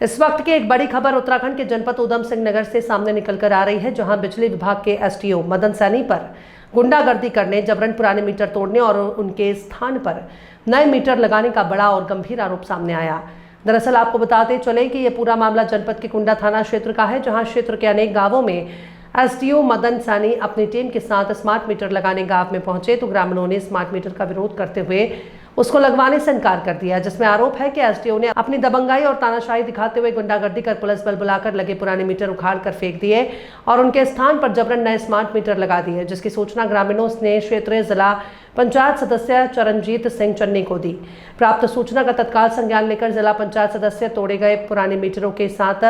इस वक्त की एक बड़ी खबर उत्तराखंड के जनपद उधम सिंह नगर से सामने निकलकर आ रही है, जहां बिजली विभाग के एसडीओ मदन सैनी पर गुंडागर्दी करने, जबरन पुराने मीटर तोड़ने और उनके स्थान पर नए मीटर लगाने का बड़ा और गंभीर आरोप सामने आया। दरअसल आपको बताते चले कि यह पूरा मामला जनपद के कुंडा थाना क्षेत्र का है, जहां क्षेत्र के अनेक गांवों में एसडीओ मदन सैनी अपनी टीम के साथ स्मार्ट मीटर लगाने गांव में पहुंचे तो ग्रामीणों ने स्मार्ट मीटर का विरोध करते हुए उसको लगवाने से इनकार कर दिया, जिसमें आरोप है कि एसडीओ ने अपनी दबंगाई और तानाशाही दिखाते हुए गुंडागर्दी कर पुलिस बल बुलाकर लगे पुराने मीटर उखाड़ कर फेंक दिए और उनके स्थान पर जबरन नए स्मार्ट मीटर लगा दिए, जिसकी सूचना ग्रामीणों ने क्षेत्रीय जिला पंचायत सदस्य चरणजीत सिंह चन्नी को दी। प्राप्त सूचना का तत्काल संज्ञान लेकर जिला पंचायत सदस्य तोड़े गए पुराने मीटरों के साथ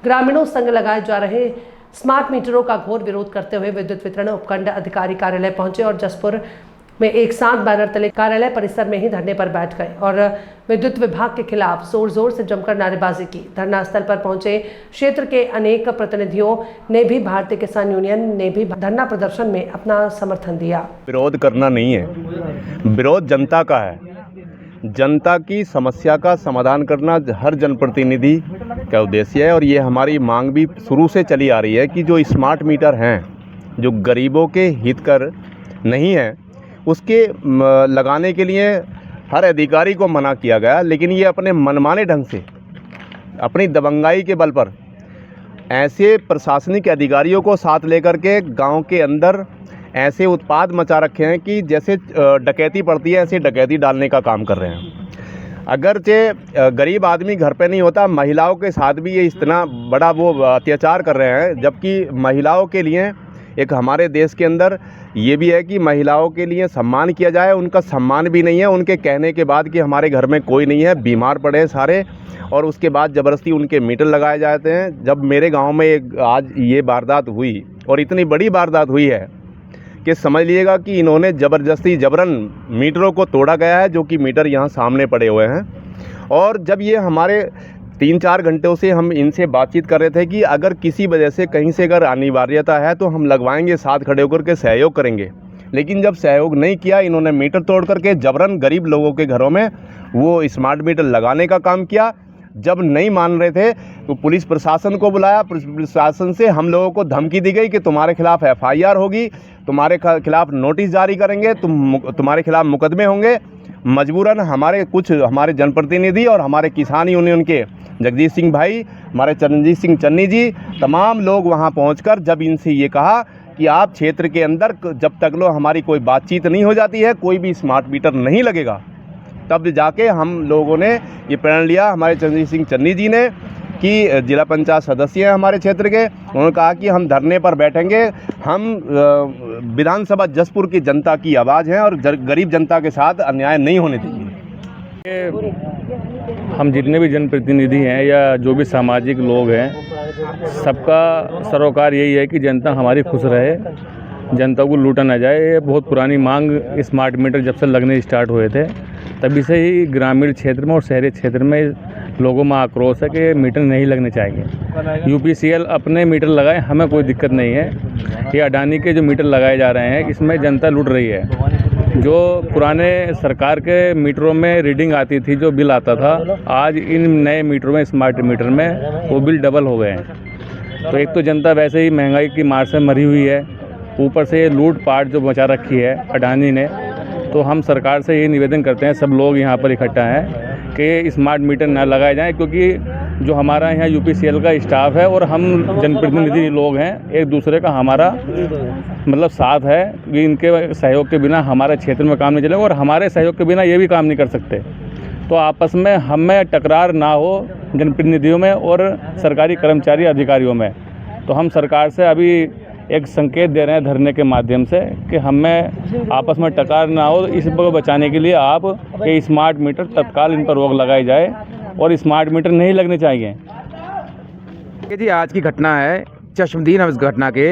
ग्रामीणों संग लगाए जा रहे स्मार्ट मीटरों का घोर विरोध करते हुए विद्युत वितरण उपखंड अधिकारी कार्यालय पहुंचे और जसपुर में एक साथ बैनर तले कार्यालय परिसर में ही धरने पर बैठ गए और विद्युत विभाग के खिलाफ जोर से जमकर नारेबाजी की। धरना स्थल पर पहुंचे क्षेत्र के अनेक प्रतिनिधियों ने भी, भारतीय किसान यूनियन ने भी धरना प्रदर्शन में अपना समर्थन दिया। विरोध करना नहीं है, विरोध जनता का है। जनता की समस्या का समाधान करना हर जनप्रतिनिधि का उद्देश्य है और ये हमारी मांग भी शुरू से चली आ रही है कि जो स्मार्ट मीटर हैं, जो गरीबों के हित कर नहीं है, उसके लगाने के लिए हर अधिकारी को मना किया गया, लेकिन ये अपने मनमाने ढंग से, अपनी दबंगाई के बल पर ऐसे प्रशासनिक अधिकारियों को साथ लेकर के गांव के अंदर ऐसे उत्पाद मचा रखे हैं कि जैसे डकैती पड़ती है ऐसे डकैती डालने का काम कर रहे हैं। अगरचे गरीब आदमी घर पे नहीं होता, महिलाओं के साथ भी ये इतना बड़ा वो अत्याचार कर रहे हैं, जबकि महिलाओं के लिए एक हमारे देश के अंदर ये भी है कि महिलाओं के लिए सम्मान किया जाए, उनका सम्मान भी नहीं है। उनके कहने के बाद कि हमारे घर में कोई नहीं है, बीमार पड़े हैं सारे, और उसके बाद ज़बरदस्ती उनके मीटर लगाए जाते हैं। जब मेरे गांव में एक आज ये वारदात हुई और इतनी बड़ी वारदात हुई है कि समझ लीजिएगा कि इन्होंने ज़बरदस्ती जबरन मीटरों को तोड़ा गया है, जो कि मीटर यहाँ सामने पड़े हुए हैं। और जब ये हमारे 3-4 घंटों से हम इनसे बातचीत कर रहे थे कि अगर किसी वजह से कहीं से अगर अनिवार्यता है तो हम लगवाएंगे, साथ खड़े होकर के सहयोग करेंगे। लेकिन जब सहयोग नहीं किया, इन्होंने मीटर तोड़ करके जबरन गरीब लोगों के घरों में वो स्मार्ट मीटर लगाने का काम किया। जब नहीं मान रहे थे तो पुलिस प्रशासन को बुलाया, प्रशासन से हम लोगों को धमकी दी गई कि तुम्हारे खिलाफ FIR होगी, तुम्हारे खिलाफ नोटिस जारी करेंगे, तुम्हारे खिलाफ मुकदमे होंगे। मजबूरन हमारे जनप्रतिनिधि और हमारे किसान यूनियन के जगजीत सिंह भाई, हमारे चरणजीत सिंह चन्नी जी, तमाम लोग वहां पहुंचकर जब इनसे ये कहा कि आप क्षेत्र के अंदर जब तक लो हमारी कोई बातचीत नहीं हो जाती है, कोई भी स्मार्ट मीटर नहीं लगेगा, तब जाके हम लोगों ने ये प्रण लिया। हमारे चरणजीत सिंह चन्नी जी ने कि जिला पंचायत सदस्य हैं हमारे क्षेत्र के, उन्होंने कहा कि हम धरने पर बैठेंगे, हम विधानसभा जसपुर की जनता की आवाज़ है और गरीब जनता के साथ अन्याय नहीं होने देंगे। हम जितने भी जनप्रतिनिधि हैं या जो भी सामाजिक लोग हैं, सबका सरोकार यही है कि जनता हमारी खुश रहे, जनता को लूटा ना जाए। ये बहुत पुरानी मांग स्मार्ट मीटर जब से लगने स्टार्ट हुए थे तभी से ही ग्रामीण क्षेत्र में और शहरी क्षेत्र में लोगों में आक्रोश है कि मीटर नहीं लगने चाहिए। UPCL अपने मीटर लगाए, हमें कोई दिक्कत नहीं है। ये अडानी के जो मीटर लगाए जा रहे हैं इसमें जनता लूट रही है। जो पुराने सरकार के मीटरों में रीडिंग आती थी, जो बिल आता था, आज इन नए मीटरों में, स्मार्ट मीटर में वो बिल डबल हो गए हैं। तो एक तो जनता वैसे ही महंगाई की मार से मरी हुई है, ऊपर से ये लूट पाट जो मचा रखी है अडानी ने। तो हम सरकार से ये निवेदन करते हैं, सब लोग यहाँ पर इकट्ठा हैं, कि स्मार्ट मीटर ना लगाए जाएं, क्योंकि जो हमारा यहाँ UPCL का स्टाफ है और हम जनप्रतिनिधि लोग हैं, एक दूसरे का हमारा मतलब साथ है कि इनके सहयोग के बिना हमारे क्षेत्र में काम नहीं चलेगा और हमारे सहयोग के बिना ये भी काम नहीं कर सकते। तो आपस में हमें टकरार ना हो जनप्रतिनिधियों में और सरकारी कर्मचारी अधिकारियों में। तो हम सरकार से अभी एक संकेत दे रहे हैं धरने के माध्यम से कि हमें आपस में टकरार ना हो। इसको बचाने के लिए आप ये स्मार्ट मीटर तत्काल इन पर रोक लगाई जाए और स्मार्ट मीटर नहीं लगने चाहिए। जी, आज की घटना है चश्मदीन। इस घटना के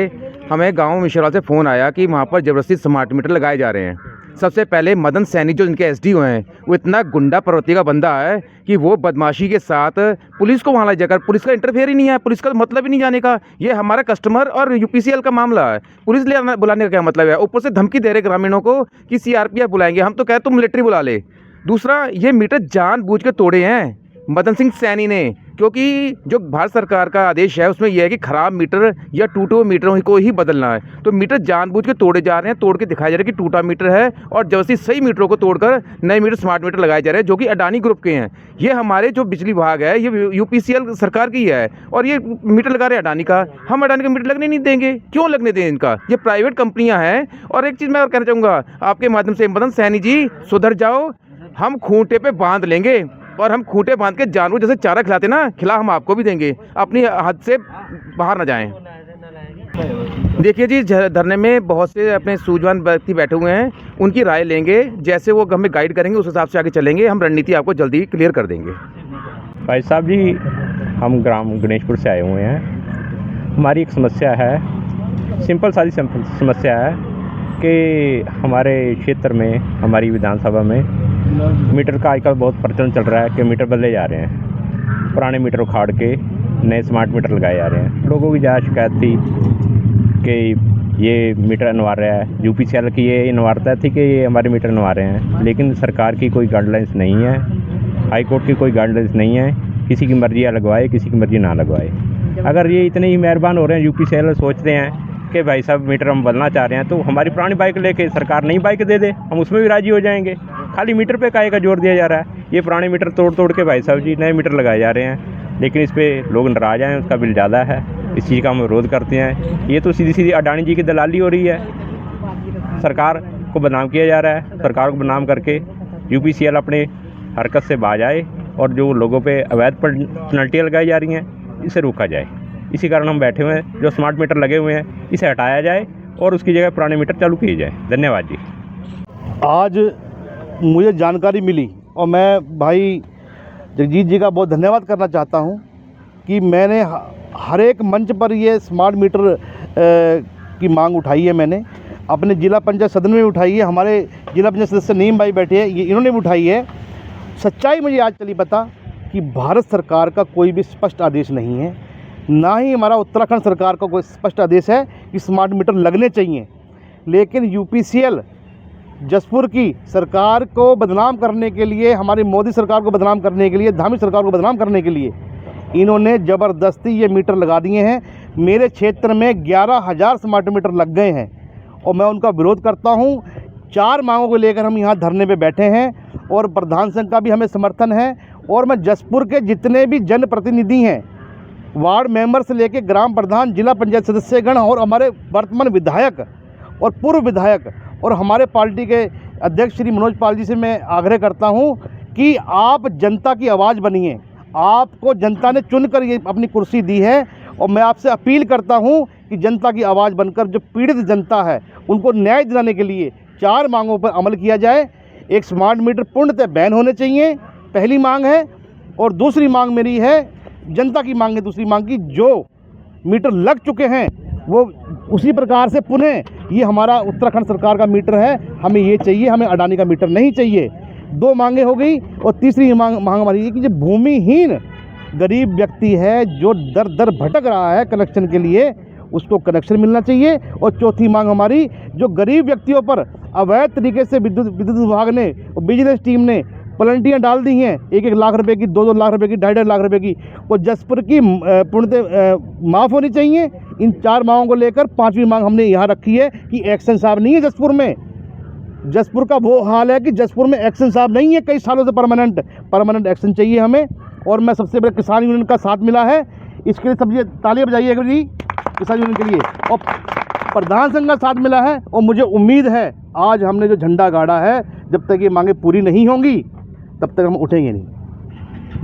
हमें गांव मिश्रा से फ़ोन आया कि वहां पर ज़बरदस्ती स्मार्ट मीटर लगाए जा रहे हैं। सबसे पहले मदन सैनी जो इनके एसडीओ हैं, वो इतना गुंडा प्रवृत्ति का बंदा है कि वो बदमाशी के साथ पुलिस को वहाँ ले जाकर, पुलिस का इंटरफेयर ही नहीं है, पुलिस का मतलब ही नहीं जाने का। ये हमारा कस्टमर और यूपीसीएल का मामला है, पुलिस ले बुलाने का क्या मतलब है? ऊपर से धमकी दे रहे ग्रामीणों को कि सीआरपीएफ बुलाएंगे। हम तो कहते तुम मिलिट्री बुला ले। दूसरा, ये मीटर जानबूझ के तोड़े हैं मदन सिंह सैनी ने, क्योंकि जो भारत सरकार का आदेश है उसमें यह है कि ख़राब मीटर या टूटे हुए मीटरों को ही बदलना है। तो मीटर जानबूझ के तोड़े जा रहे हैं, तोड़ के दिखाया जा रहा है कि टूटा मीटर है, और जबरदस्ती सही मीटरों को तोड़कर नए मीटर, स्मार्ट मीटर लगाए जा रहे हैं जो कि अडानी ग्रुप के हैं। ये हमारे जो बिजली विभाग है ये यूपीसीएल सरकार की है, और ये मीटर लगा रहे हैं अडानी का। हम अडानी का मीटर लगने नहीं देंगे, क्यों लगने दें इनका? ये प्राइवेट कंपनियां हैं। और एक चीज़ मैं और कहना चाहूँगा आपके माध्यम से, मदन सैनी जी सुधर जाओ। हम खूंटे पे बांध लेंगे, और हम खूंटे बांध के जानवर जैसे चारा खिलाते ना, खिला हम आपको भी देंगे। अपनी हद से बाहर ना जाएं। देखिए जी, धरने में बहुत से अपने सूझवान व्यक्ति बैठे हुए हैं, उनकी राय लेंगे। जैसे वो हमें गाइड करेंगे उस हिसाब से आगे चलेंगे। हम रणनीति आपको जल्दी क्लियर कर देंगे। भाई साहब जी, हम ग्राम गणेशपुर से आए हुए हैं। हमारी एक समस्या है, सिंपल सारी समस्या है कि हमारे क्षेत्र में, हमारी विधानसभा में मीटर का आजकल बहुत प्रचलन चल रहा है कि मीटर बदले जा रहे हैं। पुराने मीटर उखाड़ के नए स्मार्ट मीटर लगाए जा रहे हैं। लोगों की ज़्यादा शिकायत थी कि ये मीटर अनिवार्य है, यूपीसीएल की ये अनिवार्यता थी कि ये हमारे मीटर अनिवार्य हैं, लेकिन सरकार की कोई गाइडलाइंस नहीं है, हाई कोर्ट की कोई गाइडलाइंस नहीं है। किसी की मर्जी लगवाए, किसी की मर्जी ना लगवाए। अगर ये इतने ही मेहरबान हो रहे हैं, यूपीसीएल सोचते हैं कि भाई साहब मीटर हम बदलना चाह रहे हैं, तो हमारी पुरानी बाइक लेके सरकार नई बाइक दे दे, हम उसमें भी राजी हो जाएंगे। खाली मीटर पे काहे का जोर दिया जा रहा है? ये पुराने मीटर तोड़ के भाई साहब जी नए मीटर लगाए जा रहे हैं, लेकिन इस पर लोग नाराज़ हैं, उसका बिल ज़्यादा है, इस चीज़ का हम विरोध करते हैं। ये तो सीधी सीधी अडानी जी की दलाली हो रही है। सरकार को बदनाम किया जा रहा है। सरकार को बदनाम करके यूपीसीएल अपने हरकत से बाज आए, और जो लोगों पे अवैध पेनल्टियाँ लगाई जा रही हैं, इसे रोका जाए। इसी कारण हम बैठे हुए हैं। जो स्मार्ट मीटर लगे हुए हैं इसे हटाया जाए और उसकी जगह पुराने मीटर चालू किए जाए। धन्यवाद जी। आज मुझे जानकारी मिली, और मैं भाई जगजीत जी का बहुत धन्यवाद करना चाहता हूं कि मैंने हर एक मंच पर ये स्मार्ट मीटर की मांग उठाई है। मैंने अपने जिला पंचायत सदन में उठाई है, हमारे जिला पंचायत सदस्य नीम भाई बैठे हैं, ये इन्होंने भी उठाई है। सच्चाई मुझे आज चली पता कि भारत सरकार का कोई भी स्पष्ट आदेश नहीं है, ना ही हमारा उत्तराखंड सरकार का कोई स्पष्ट आदेश है कि स्मार्ट मीटर लगने चाहिए। लेकिन यूपीसीएल जसपुर की सरकार को बदनाम करने के लिए, हमारी मोदी सरकार को बदनाम करने के लिए, धामी सरकार को बदनाम करने के लिए इन्होंने ज़बरदस्ती ये मीटर लगा दिए हैं। मेरे क्षेत्र में 11,000 स्मार्ट मीटर लग गए हैं, और मैं उनका विरोध करता हूं। 4 मांगों को लेकर हम यहाँ धरने पे बैठे हैं, और प्रधान संघ का भी हमें समर्थन है। और मैं जसपुर के जितने भी जनप्रतिनिधि हैं, वार्ड मेंबर से लेकर ग्राम प्रधान, जिला पंचायत सदस्यगण, और हमारे वर्तमान विधायक और पूर्व विधायक और हमारे पार्टी के अध्यक्ष श्री मनोज पाल जी से मैं आग्रह करता हूं कि आप जनता की आवाज़ बनिए। आपको जनता ने चुनकर ये अपनी कुर्सी दी है, और मैं आपसे अपील करता हूं कि जनता की आवाज़ बनकर जो पीड़ित जनता है उनको न्याय दिलाने के लिए 4 मांगों पर अमल किया जाए। एक, स्मार्ट मीटर पूर्णतः बैन होने चाहिए, पहली मांग है। और दूसरी मांग मेरी है, जनता की मांग है दूसरी मांग की, जो मीटर लग चुके हैं वो उसी प्रकार से पुनः, ये हमारा उत्तराखंड सरकार का मीटर है, हमें ये चाहिए, हमें अडानी का मीटर नहीं चाहिए। 2 मांगे हो गई। और तीसरी मांग हमारी है कि जो भूमिहीन गरीब व्यक्ति है, जो दर दर भटक रहा है कनेक्शन के लिए, उसको कनेक्शन मिलना चाहिए। और चौथी मांग हमारी, जो गरीब व्यक्तियों पर अवैध तरीके से विद्युत विभाग ने और विजिलेंस टीम ने पलंटियाँ डाल दी हैं, 1-1 लाख रुपए की, 2-2 लाख रुपए की, 2.5 लाख रुपए की, वो जसपुर की पूर्णतः माफ़ होनी चाहिए। इन 4 मांगों को लेकर 5वीं मांग हमने यहाँ रखी है कि एक्शन साहब नहीं है जसपुर में। जसपुर का वो हाल है कि जसपुर में एक्शन साहब नहीं है कई सालों से, परमानेंट एक्शन चाहिए हमें। और मैं सबसे पहले किसान यूनियन का साथ मिला है, इसके लिए सब तालियां बजाइएगा जी किसान यूनियन के लिए। और प्रधान संघ का साथ मिला है, और मुझे उम्मीद है आज हमने जो झंडा गाड़ा है, जब तक ये मांगे पूरी नहीं होंगी तब तक हम उठेंगे नहीं।